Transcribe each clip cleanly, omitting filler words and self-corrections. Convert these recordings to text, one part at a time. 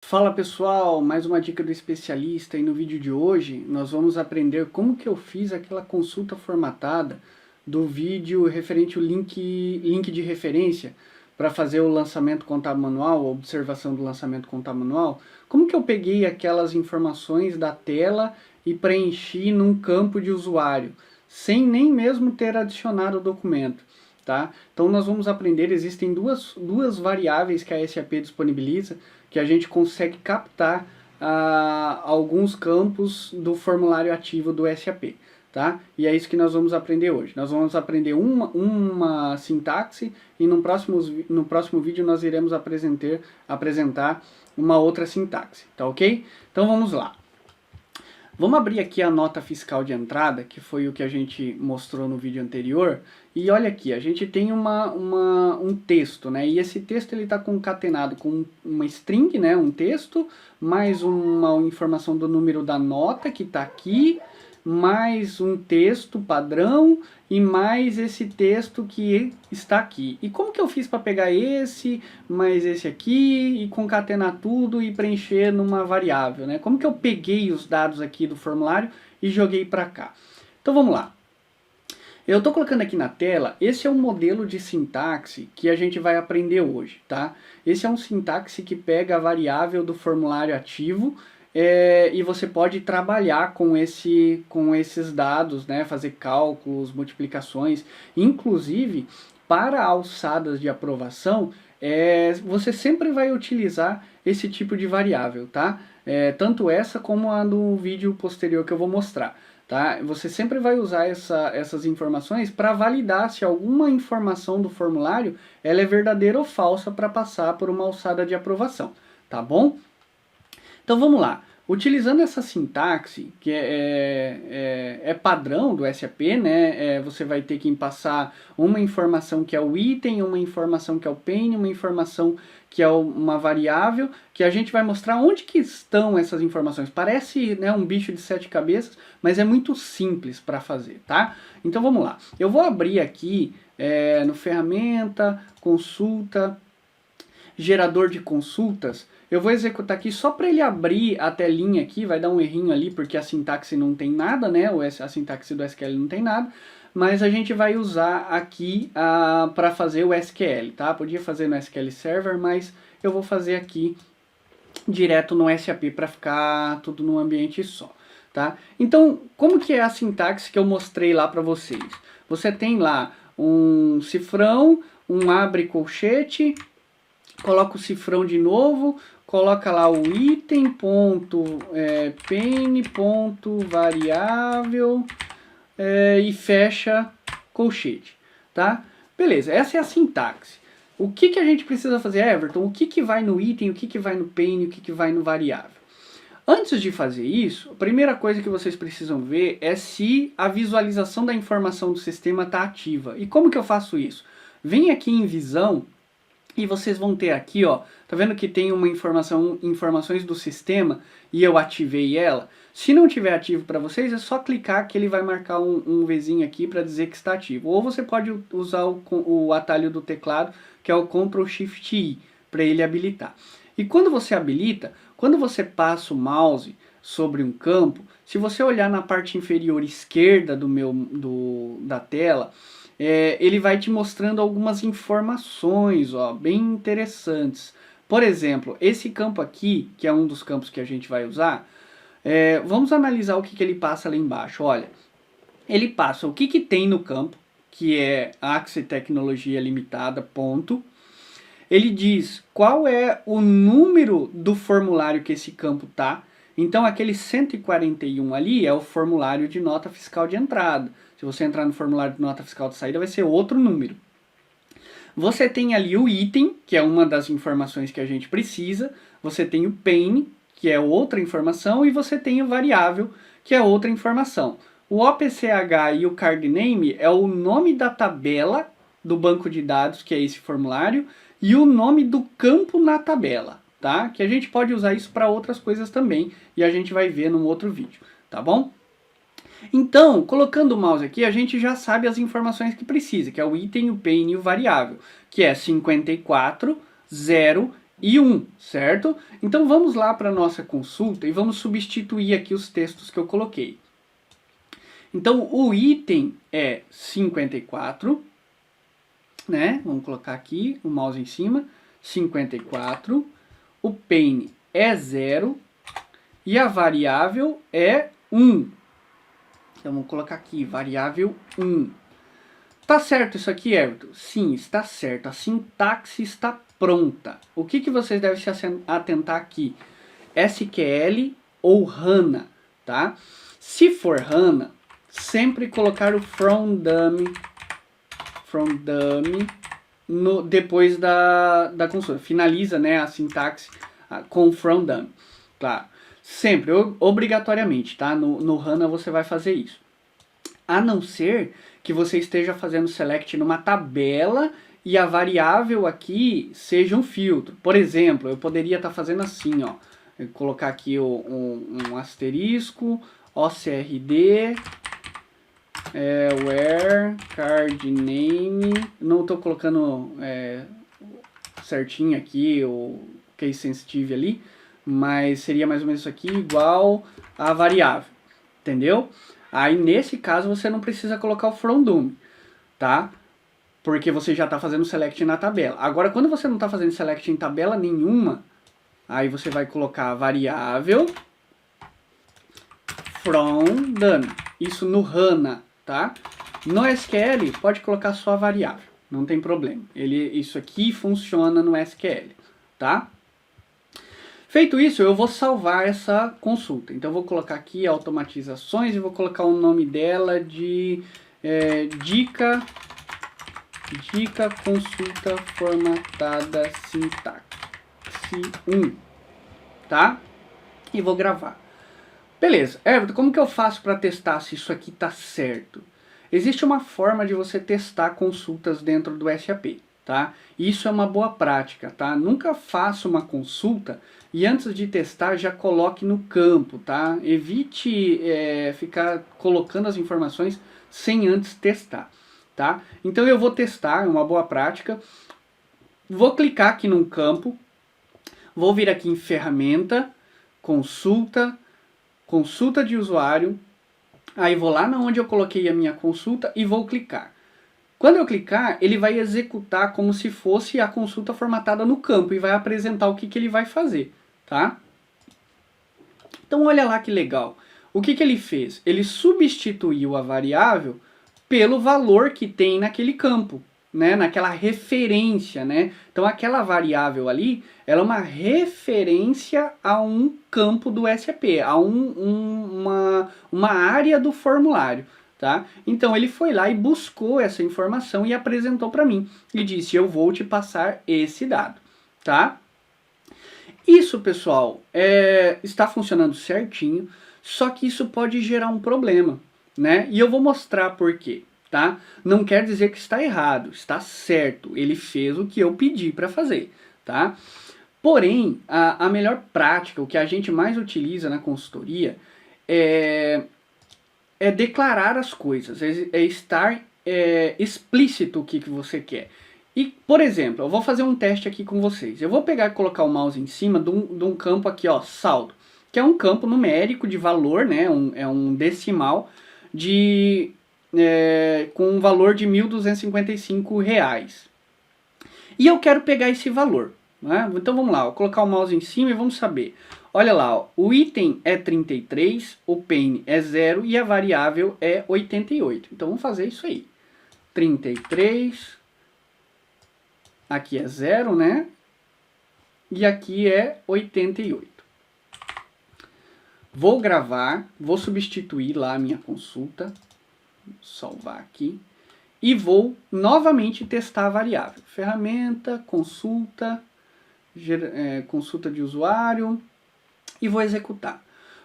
Fala pessoal, mais uma dica do especialista e no vídeo de hoje nós vamos aprender como que eu fiz aquela consulta formatada do vídeo referente ao link de referência para fazer o lançamento contábil manual, a observação do lançamento contábil manual. Como que eu peguei aquelas informações da tela e preenchi num campo de usuário, sem nem mesmo ter adicionado o documento. Tá? Então nós vamos aprender, existem duas variáveis que a SAP disponibiliza, que a gente consegue captar alguns campos do formulário ativo do SAP. Tá? E é isso que nós vamos aprender hoje. Nós vamos aprender uma sintaxe e no próximo vídeo nós iremos apresentar uma outra sintaxe. Tá ok? Então vamos lá. Vamos abrir aqui a nota fiscal de entrada, que foi o que a gente mostrou no vídeo anterior. E olha aqui, a gente tem um texto, né? E esse texto ele está concatenado com uma string, né? Um texto, mais uma informação do número da nota que está aqui, mais um texto padrão e mais esse texto que está aqui. E como que eu fiz para pegar esse, mais esse aqui e concatenar tudo e preencher numa variável, né? Como que eu peguei os dados aqui do formulário e joguei para cá? Então vamos lá. Eu estou colocando aqui na tela, esse é um modelo de sintaxe que a gente vai aprender hoje, tá? Esse é um sintaxe que pega a variável do formulário ativo e você pode trabalhar com esses dados, né? Fazer cálculos, multiplicações, inclusive para alçadas de aprovação, você sempre vai utilizar esse tipo de variável, tá? Tanto essa como a do vídeo posterior que eu vou mostrar. Tá? Você sempre vai usar essas informações para validar se alguma informação do formulário ela é verdadeira ou falsa para passar por uma alçada de aprovação, tá bom? Então vamos lá. Utilizando essa sintaxe, que é padrão do SAP, né? Você vai ter que passar uma informação que é o item, uma informação que é o pane, uma informação que é uma variável, que a gente vai mostrar onde que estão essas informações. Parece, né, um bicho de 7 cabeças, mas é muito simples para fazer, tá? Então vamos lá. Eu vou abrir aqui no ferramenta, consulta, gerador de consultas. Eu vou executar aqui só para ele abrir a telinha aqui, vai dar um errinho ali porque a sintaxe não tem nada, né? A sintaxe do SQL não tem nada, mas a gente vai usar aqui para fazer o SQL, tá? Podia fazer no SQL Server, mas eu vou fazer aqui direto no SAP para ficar tudo num ambiente só, tá? Então, como que é a sintaxe que eu mostrei lá para vocês? Você tem lá um cifrão, um abre colchete, coloca o cifrão de novo, coloca lá o item, pane, variável e fecha colchete, tá? Beleza, essa é a sintaxe. O que a gente precisa fazer, Everton? O que vai no item, o que vai no pane, o que vai no variável? Antes de fazer isso, a primeira coisa que vocês precisam ver é se a visualização da informação do sistema está ativa. E como que eu faço isso? Vem aqui em visão e vocês vão ter aqui, ó, tá vendo que tem uma informações do sistema e eu ativei ela? Se não tiver ativo para vocês, é só clicar que ele vai marcar um Vzinho aqui para dizer que está ativo. Ou você pode usar o atalho do teclado, que é o Ctrl Shift I, para ele habilitar. E quando você habilita, quando você passa o mouse sobre um campo, se você olhar na parte inferior esquerda da tela, ele vai te mostrando algumas informações, ó, bem interessantes. Por exemplo, esse campo aqui, que é um dos campos que a gente vai usar, vamos analisar o que ele passa lá embaixo. Olha, ele passa o que tem no campo, que é Axi Tecnologia Limitada, ponto. Ele diz qual é o número do formulário que esse campo tá. Então aquele 141 ali é o formulário de nota fiscal de entrada. Se você entrar no formulário de nota fiscal de saída, vai ser outro número. Você tem ali o item, que é uma das informações que a gente precisa. Você tem o pane, que é outra informação. E você tem o variável, que é outra informação. O OPCH e o card name é o nome da tabela do banco de dados, que é esse formulário, e o nome do campo na tabela, tá? Que a gente pode usar isso para outras coisas também, e a gente vai ver num outro vídeo, tá bom? Então, colocando o mouse aqui, a gente já sabe as informações que precisa, que é o item, o pane e o variável, que é 54, 0 e 1, certo? Então vamos lá para a nossa consulta e vamos substituir aqui os textos que eu coloquei. Então o item é 54, né? Vamos colocar aqui o mouse em cima, 54. O pain é 0 e a variável é 1. Então vamos colocar aqui, variável 1. Tá certo isso aqui, Everton? Sim, está certo. A sintaxe está pronta. O que vocês devem se atentar aqui? SQL ou HANA, tá? Se for HANA, sempre colocar o from dummy depois da consulta. Finaliza, né, a sintaxe com from dummy. Claro. Sempre, obrigatoriamente, tá? No HANA você vai fazer isso. A não ser que você esteja fazendo select numa tabela e a variável aqui seja um filtro. Por exemplo, eu poderia estar fazendo assim, ó. Eu colocar aqui um asterisco, OCRD, where card name. Não estou colocando certinho aqui o case sensitive ali, mas seria mais ou menos isso aqui, igual a variável, entendeu? Aí nesse caso você não precisa colocar o from dummy, tá? Porque você já está fazendo select na tabela. Agora quando você não está fazendo select em tabela nenhuma, aí você vai colocar a variável from dummy. Isso no HANA, tá? No SQL pode colocar só a variável, não tem problema. Isso aqui funciona no SQL, tá? Feito isso, eu vou salvar essa consulta. Então, eu vou colocar aqui automatizações e vou colocar o nome dela de dica consulta formatada sintaxe 1, tá? E vou gravar. Beleza, Everton, como que eu faço para testar se isso aqui tá certo? Existe uma forma de você testar consultas dentro do SAP, tá? Isso é uma boa prática, tá? Nunca faça uma consulta e antes de testar já coloque no campo, tá? Evite ficar colocando as informações sem antes testar, tá? Então eu vou testar, é uma boa prática. Vou clicar aqui num campo, vou vir aqui em ferramenta, consulta de usuário, aí vou lá onde eu coloquei a minha consulta e vou clicar. Quando eu clicar, ele vai executar como se fosse a consulta formatada no campo e vai apresentar o que ele vai fazer, tá? Então olha lá que legal. O que ele fez? Ele substituiu a variável pelo valor que tem naquele campo, né? Naquela referência, né? Então aquela variável ali, ela é uma referência a um campo do SAP, a uma área do formulário. Tá? Então ele foi lá e buscou essa informação e apresentou para mim e disse: eu vou te passar esse dado, tá? Isso, pessoal, está funcionando certinho, só que isso pode gerar um problema, né? E eu vou mostrar por quê, tá? Não quer dizer que está errado, está certo. Ele fez o que eu pedi para fazer, tá? Porém, a melhor prática, o que a gente mais utiliza na consultoria é declarar as coisas, é estar explícito o que você quer. E, por exemplo, eu vou fazer um teste aqui com vocês. Eu vou pegar e colocar o mouse em cima de um campo aqui, ó, saldo, que é um campo numérico de valor, né? É um decimal com um valor de R$ 1.255. E eu quero pegar esse valor, né? Então vamos lá, vou colocar o mouse em cima e vamos saber. Olha lá, ó, o item é 33, o pain é 0 e a variável é 88. Então vamos fazer isso aí. 33, aqui é 0, né? E aqui é 88. Vou gravar, vou substituir lá a minha consulta, vou salvar aqui, e vou novamente testar a variável. Ferramenta, consulta de usuário, e vou executar.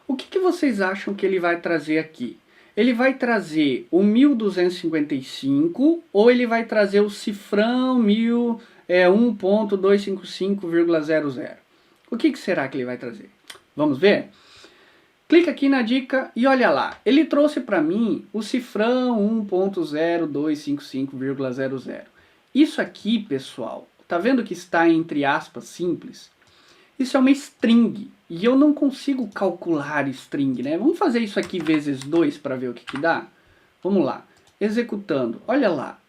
O que vocês acham que ele vai trazer aqui? Ele vai trazer o 1255 ou ele vai trazer o cifrão 1.255,00? O que será que ele vai trazer? Vamos ver? Clica aqui na dica e olha lá. Ele trouxe para mim o cifrão 1.0255,00. Isso aqui, pessoal, tá vendo que está entre aspas simples? Isso é uma string, e eu não consigo calcular string, né? Vamos fazer isso aqui vezes 2 para ver o que dá? Vamos lá, executando, olha lá.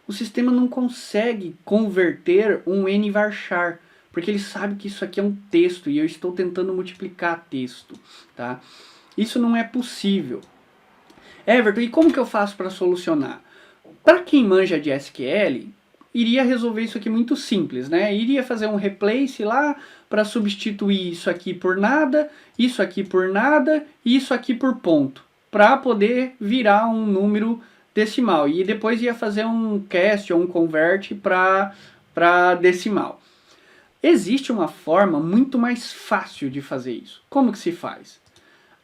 O sistema não consegue converter um n-varchar, porque ele sabe que isso aqui é um texto e eu estou tentando multiplicar texto, tá? Isso não é possível. Everton, e como que eu faço para solucionar? Para quem manja de SQL, iria resolver isso aqui muito simples, né? Iria fazer um replace lá para substituir isso aqui por nada, isso aqui por nada e isso aqui por ponto, para poder virar um número decimal. E depois ia fazer um cast ou um convert para decimal. Existe uma forma muito mais fácil de fazer isso. Como que se faz?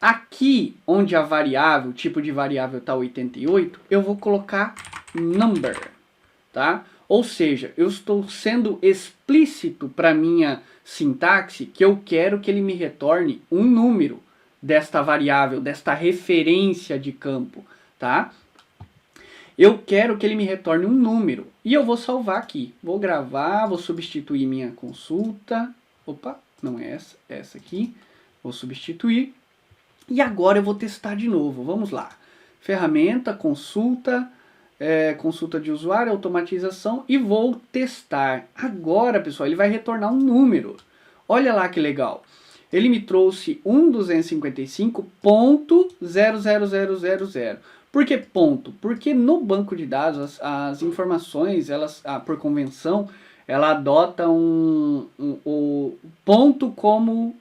Aqui, onde a variável, o tipo de variável está 88, eu vou colocar number, tá? Ou seja, eu estou sendo explícito para minha sintaxe que eu quero que ele me retorne um número desta variável, desta referência de campo, tá? Eu quero que ele me retorne um número e eu vou salvar aqui. Vou gravar, vou substituir minha consulta. Opa, não é essa, é essa aqui. Vou substituir. E agora eu vou testar de novo. Vamos lá. Ferramenta, consulta, consulta de usuário, automatização e vou testar. Agora, pessoal, ele vai retornar um número. Olha lá que legal. Ele me trouxe 1.255.00000. Por que ponto? Porque no banco de dados as informações, elas, por convenção, ela adota o ponto como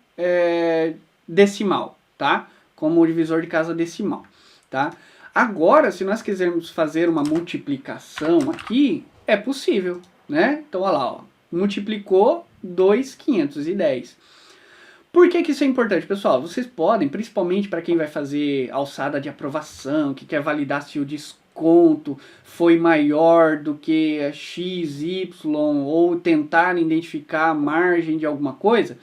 decimal, tá? Como divisor de casa decimal, tá? Agora, se nós quisermos fazer uma multiplicação aqui, é possível, né? Então, olha lá, ó, multiplicou 2.510. Por que isso é importante, pessoal? Vocês podem, principalmente para quem vai fazer alçada de aprovação, que quer validar se o desconto foi maior do que x, y, ou tentar identificar a margem de alguma coisa,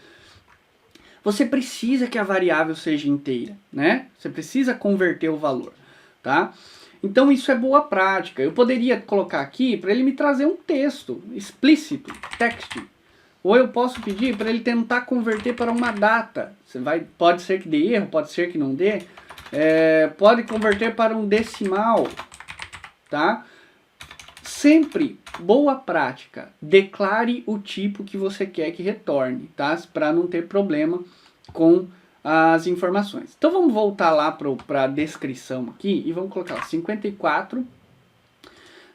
você precisa que a variável seja inteira, né? Você precisa converter o valor, tá? Então isso é boa prática. Eu poderia colocar aqui para ele me trazer um texto explícito, text. Ou eu posso pedir para ele tentar converter para uma data. Pode ser que dê erro, pode ser que não dê. Pode converter para um decimal, tá? Sempre, boa prática, declare o tipo que você quer que retorne, tá? Para não ter problema com as informações. Então vamos voltar lá para a descrição aqui e vamos colocar lá, 54,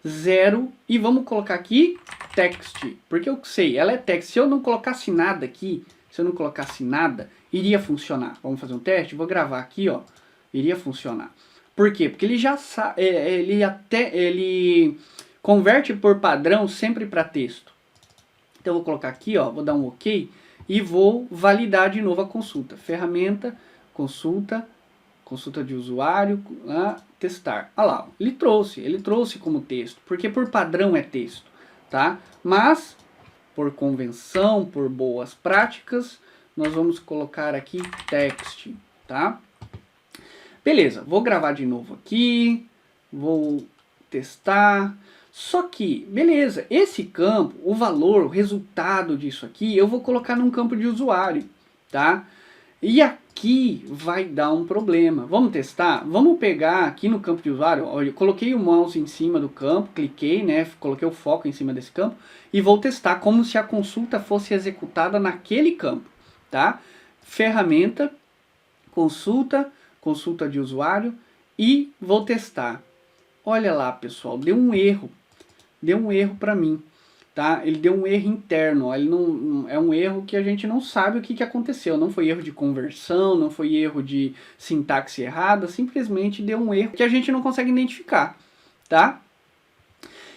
0 e vamos colocar aqui text, porque eu sei, ela é text. Se eu não colocasse nada aqui, iria funcionar. Vamos fazer um teste? Vou gravar aqui, ó, iria funcionar. Por quê? Porque ele já sabe, ele converte por padrão sempre para texto. Então eu vou colocar aqui, ó, vou dar um OK e vou validar de novo a consulta. Ferramenta, consulta de usuário, testar. Olha lá, ele trouxe como texto, porque por padrão é texto, tá? Mas, por convenção, por boas práticas, nós vamos colocar aqui text, tá? Beleza, vou gravar de novo aqui, vou testar. Só que, beleza, esse campo, o valor, o resultado disso aqui, eu vou colocar num campo de usuário, tá? E aqui vai dar um problema. Vamos testar? Vamos pegar aqui no campo de usuário, olha, eu coloquei o mouse em cima do campo, cliquei, né, coloquei o foco em cima desse campo e vou testar como se a consulta fosse executada naquele campo, tá? Ferramenta, consulta de usuário e vou testar. Olha lá, pessoal, deu um erro para mim. Tá? Ele deu um erro interno, ó. Ele não, é um erro que a gente não sabe o que aconteceu, não foi erro de conversão, não foi erro de sintaxe errada, simplesmente deu um erro que a gente não consegue identificar, tá?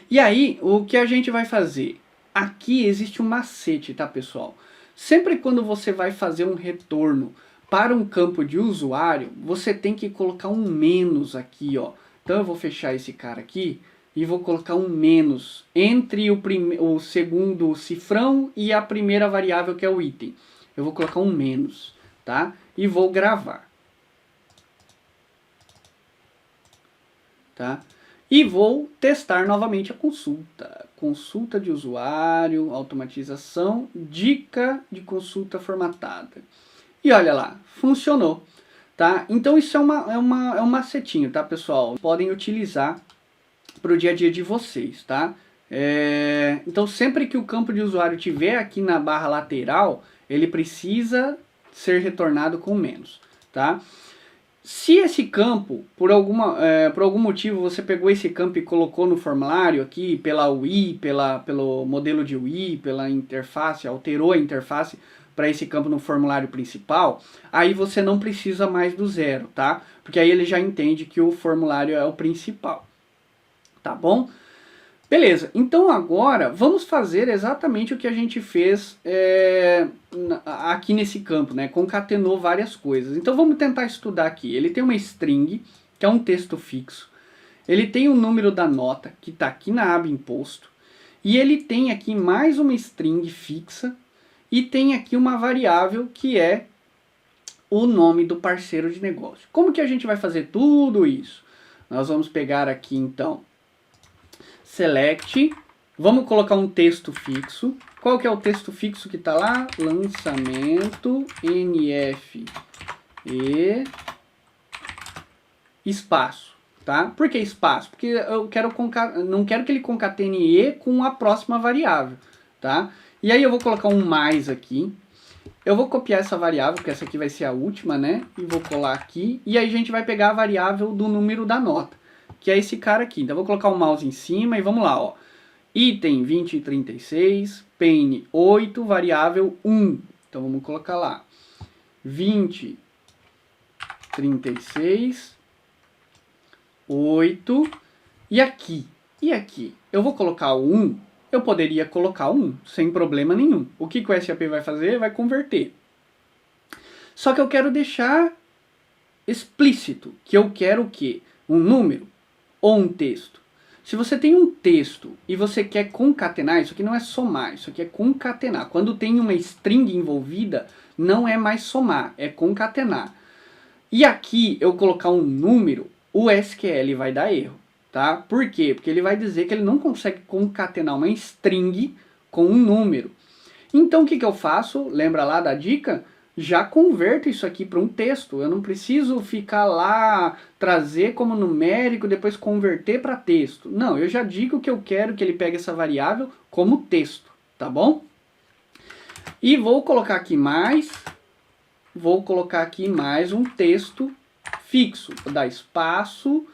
E aí, o que a gente vai fazer? Aqui existe um macete, tá, pessoal? Sempre quando você vai fazer um retorno para um campo de usuário, você tem que colocar um menos aqui, ó. Então eu vou fechar esse cara aqui e vou colocar um menos entre o segundo cifrão e a primeira variável, que é o item. Eu vou colocar um menos, tá? E vou gravar. Tá? E vou testar novamente a consulta. consulta de usuário, automatização, dica de consulta formatada. E olha lá, funcionou, tá? Então isso é um macetinho, tá, pessoal? Podem utilizar para o dia a dia de vocês, tá? Então sempre que o campo de usuário tiver aqui na barra lateral, ele precisa ser retornado com menos, tá? Se esse campo, por algum motivo, você pegou esse campo e colocou no formulário aqui, pela UI, pelo modelo de UI, pela interface, alterou a interface para esse campo no formulário principal, aí você não precisa mais do zero, tá? Porque aí ele já entende que o formulário é o principal, tá bom? Beleza, então agora vamos fazer exatamente o que a gente fez aqui nesse campo, né? Concatenou várias coisas. Então vamos tentar estudar aqui. Ele tem uma string, que é um texto fixo. Ele tem o número da nota, que está aqui na aba imposto. E ele tem aqui mais uma string fixa. E tem aqui uma variável que é o nome do parceiro de negócio. Como que a gente vai fazer tudo isso? Nós vamos pegar aqui então select, vamos colocar um texto fixo. Qual que é o texto fixo que está lá? Lançamento NF e espaço, tá? Por que espaço? Porque eu não quero que ele concatene E com a próxima variável, tá? E aí eu vou colocar um mais aqui. Eu vou copiar essa variável, porque essa aqui vai ser a última, né? E vou colar aqui. E aí a gente vai pegar a variável do número da nota, que é esse cara aqui. Então eu vou colocar o mouse em cima e vamos lá, ó. Item 2036, pane 8, variável 1. Então vamos colocar lá. 2036, 8. E aqui? E aqui? Eu vou colocar o 1. Eu poderia colocar o 1, sem problema nenhum. O que o SAP vai fazer? Vai converter. Só que eu quero deixar explícito que eu quero o quê? Um número ou um texto. Se você tem um texto e você quer concatenar, isso aqui não é somar, isso aqui é concatenar. Quando tem uma string envolvida, não é mais somar, é concatenar. E aqui eu colocar um número, o SQL vai dar erro, tá? Por quê? Porque ele vai dizer que ele não consegue concatenar uma string com um número. Então o que eu faço? Lembra lá da dica? Já converto isso aqui para um texto. Eu não preciso ficar lá, trazer como numérico, depois converter para texto. Não, eu já digo que eu quero que ele pegue essa variável como texto, tá bom? E vou colocar aqui mais um texto fixo. Vou dar espaço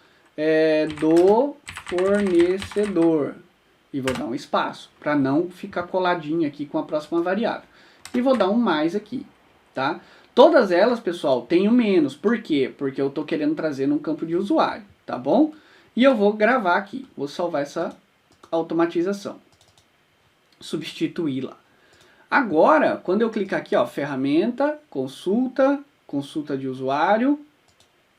do fornecedor. E vou dar um espaço, para não ficar coladinho aqui com a próxima variável. E vou dar um mais aqui. Tá? Todas elas, pessoal, têm o menos. Por quê? Porque eu estou querendo trazer num campo de usuário, tá bom? E eu vou gravar aqui, vou salvar essa automatização. Substituir lá. Agora, quando eu clicar aqui, ó, ferramenta, consulta de usuário,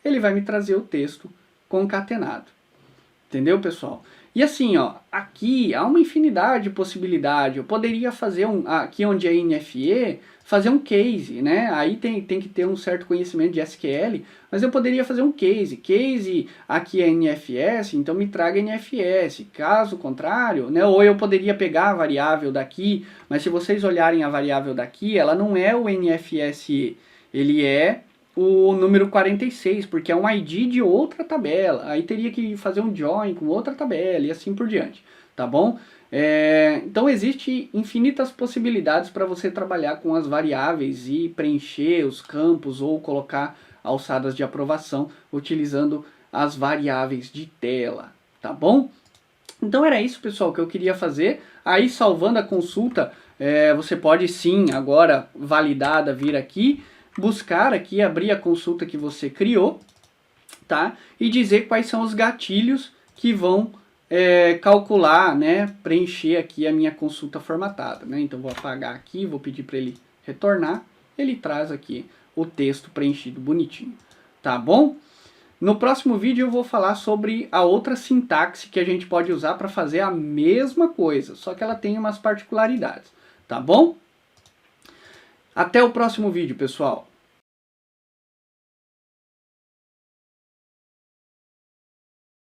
ele vai me trazer o texto concatenado. Entendeu, pessoal? E assim, ó, aqui há uma infinidade de possibilidades. Eu poderia fazer aqui onde é NFE, fazer um case, né? Aí tem que ter um certo conhecimento de SQL, mas eu poderia fazer um case. Case aqui é NFS, então me traga NFS. Caso contrário, né? Ou eu poderia pegar a variável daqui, mas se vocês olharem a variável daqui, ela não é o NFSE, ele é o número 46, porque é um ID de outra tabela. Aí teria que fazer um join com outra tabela e assim por diante, tá bom? Então existe infinitas possibilidades para você trabalhar com as variáveis e preencher os campos ou colocar alçadas de aprovação utilizando as variáveis de tela, tá bom? Então era isso, pessoal, que eu queria fazer. Aí salvando a consulta, você pode sim, agora validada, vir aqui, buscar aqui, abrir a consulta que você criou, tá? E dizer quais são os gatilhos que vão calcular, né? Preencher aqui a minha consulta formatada, né? Então vou apagar aqui, vou pedir para ele retornar, ele traz aqui o texto preenchido bonitinho, tá bom? No próximo vídeo eu vou falar sobre a outra sintaxe que a gente pode usar para fazer a mesma coisa, só que ela tem umas particularidades, tá bom? Até o próximo vídeo, pessoal!